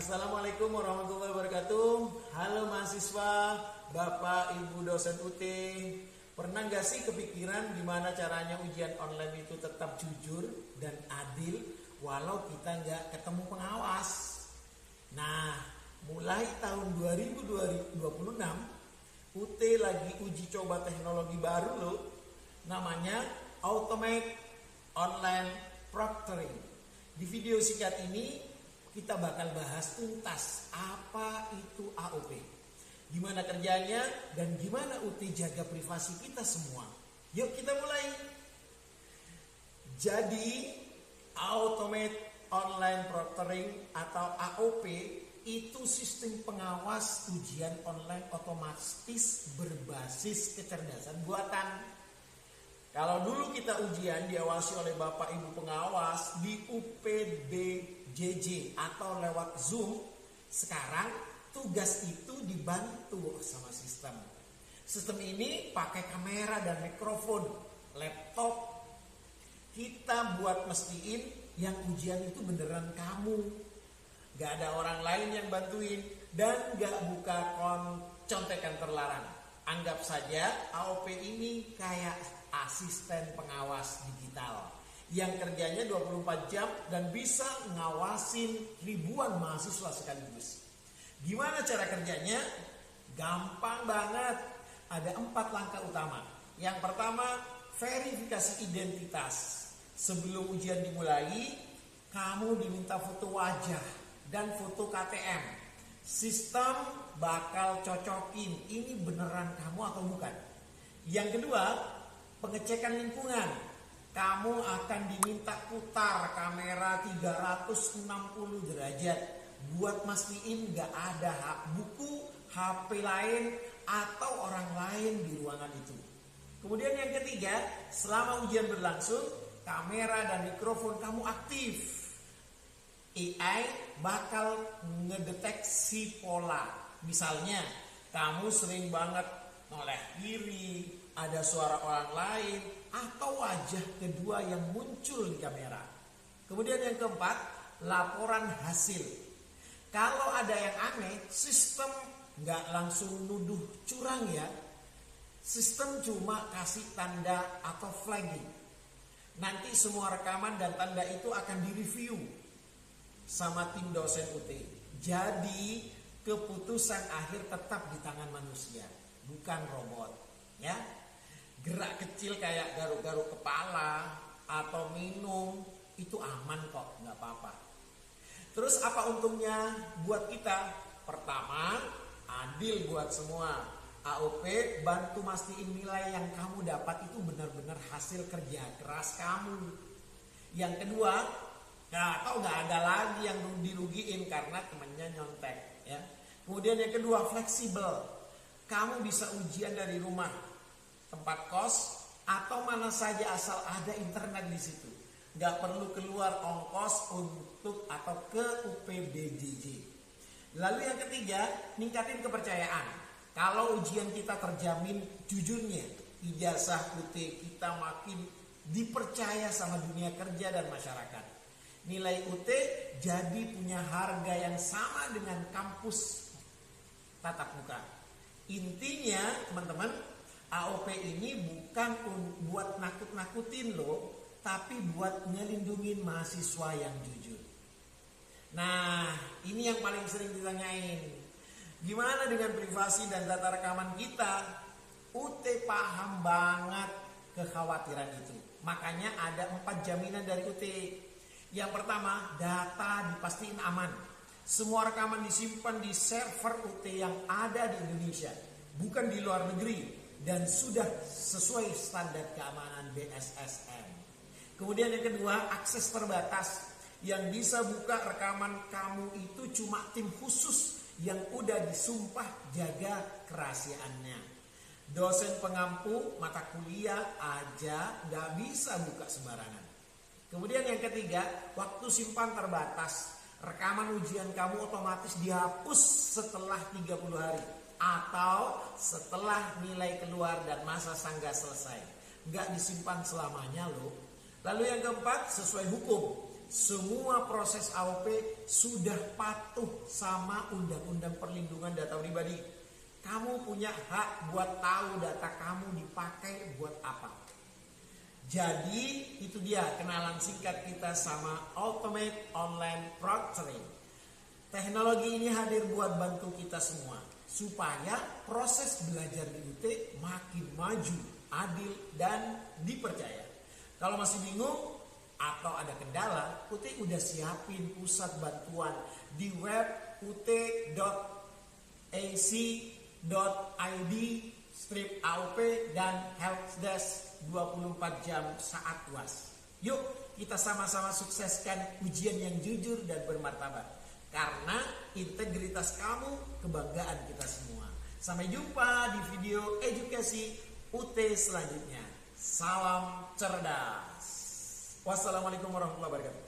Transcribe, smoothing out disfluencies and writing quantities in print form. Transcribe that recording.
Assalamualaikum warahmatullahi wabarakatuh. Halo mahasiswa, Bapak Ibu dosen UT. Pernah gak sih kepikiran gimana caranya ujian online itu tetap jujur dan adil walau kita gak ketemu pengawas? Nah, mulai tahun 2026 UT lagi uji coba teknologi baru loh. Namanya Automated Online Proctoring. Di video singkat ini kita bakal bahas tuntas apa itu AOP, gimana kerjanya, dan gimana UT jaga privasi kita semua. Yuk kita mulai. Jadi Automated Online Proctoring atau AOP itu sistem pengawas ujian online otomatis berbasis kecerdasan buatan. Kalau dulu kita ujian diawasi oleh Bapak Ibu pengawas di UPBJJ atau lewat Zoom, sekarang tugas itu dibantu sama sistem. Sistem ini pakai kamera dan mikrofon, laptop. Kita buat mestiin yang ujian itu beneran kamu. Gak ada orang lain yang bantuin dan gak buka contekan terlarang. Anggap saja AOP ini kayak asisten pengawas digital yang kerjanya 24 jam dan bisa ngawasin ribuan mahasiswa sekaligus. Gimana cara kerjanya? Gampang banget. Ada 4 langkah utama. Yang pertama, verifikasi identitas. Sebelum ujian dimulai, kamu diminta foto wajah dan foto KTM. Sistem bakal cocokin ini beneran kamu atau bukan. Yang kedua, pengecekan lingkungan. Kamu akan diminta putar kamera 360 derajat buat mastiin gak ada buku, HP lain atau orang lain di ruangan itu. Kemudian yang ketiga, selama ujian berlangsung, kamera dan mikrofon kamu aktif. AI bakal ngedeteksi pola. Misalnya, kamu sering banget noleh kiri, ada suara orang lain, atau wajah kedua yang muncul di kamera. Kemudian yang keempat, laporan hasil. Kalau ada yang aneh, sistem nggak langsung nuduh curang ya. Sistem cuma kasih tanda atau flagging. Nanti semua rekaman dan tanda itu akan direview sama tim dosen UT. Jadi keputusan akhir tetap di tangan manusia, bukan robot. Ya, gerak kecil kayak garuk-garuk kepala atau minum itu aman kok, nggak apa-apa. Terus apa untungnya buat kita? Pertama, adil buat semua. AOP bantu mastiin nilai yang kamu dapat itu benar-benar hasil kerja keras kamu. Yang kedua, nggak ada lagi yang dirugiin karena temannya nyontek. Ya. Kemudian yang kedua, fleksibel. Kamu bisa ujian dari rumah, tempat kos, atau mana saja asal ada internet di situ. Gak perlu keluar ongkos untuk atau ke UPBJJ. Lalu yang ketiga, ningkatin kepercayaan. Kalau ujian kita terjamin jujurnya, ijazah UT kita makin dipercaya sama dunia kerja dan masyarakat. Nilai UT jadi punya harga yang sama dengan kampus tatap muka. Intinya teman-teman, AOP ini bukan buat nakut-nakutin loh, tapi buat ngelindungin mahasiswa yang jujur. Nah, ini yang paling sering ditanyain. Gimana dengan privasi dan data rekaman kita? UT paham banget kekhawatiran itu. Makanya ada 4 jaminan dari UT. Yang pertama, data dipastiin aman. Semua rekaman disimpan di server UT yang ada di Indonesia, bukan di luar negeri, dan sudah sesuai standar keamanan BSSN. Kemudian yang kedua, akses terbatas. Yang bisa buka rekaman kamu itu cuma tim khusus yang udah disumpah jaga kerahasiaannya. Dosen pengampu mata kuliah aja gak bisa buka sembarangan. Kemudian yang ketiga, waktu simpan terbatas. Rekaman ujian kamu otomatis dihapus setelah 30 hari atau setelah nilai keluar dan masa sanggah selesai. Gak disimpan selamanya loh. Lalu yang keempat, sesuai hukum. semua proses AOP sudah patuh sama Undang-Undang Perlindungan Data Pribadi. Kamu punya hak buat tahu data kamu dipakai buat apa. Jadi itu dia kenalan singkat kita sama Ultimate Online Proctoring. Teknologi ini hadir buat bantu kita semua supaya proses belajar di UT makin maju, adil, dan dipercaya. Kalau masih bingung atau ada kendala, UT udah siapin pusat bantuan di web ut.ac.id/AOP dan helpdesk 24 jam saat UAS. Yuk kita sama-sama sukseskan ujian yang jujur dan bermartabat. Karena integritas kamu kebanggaan kita semua. Sampai jumpa di video edukasi UT selanjutnya. Salam cerdas. Wassalamualaikum warahmatullahi wabarakatuh.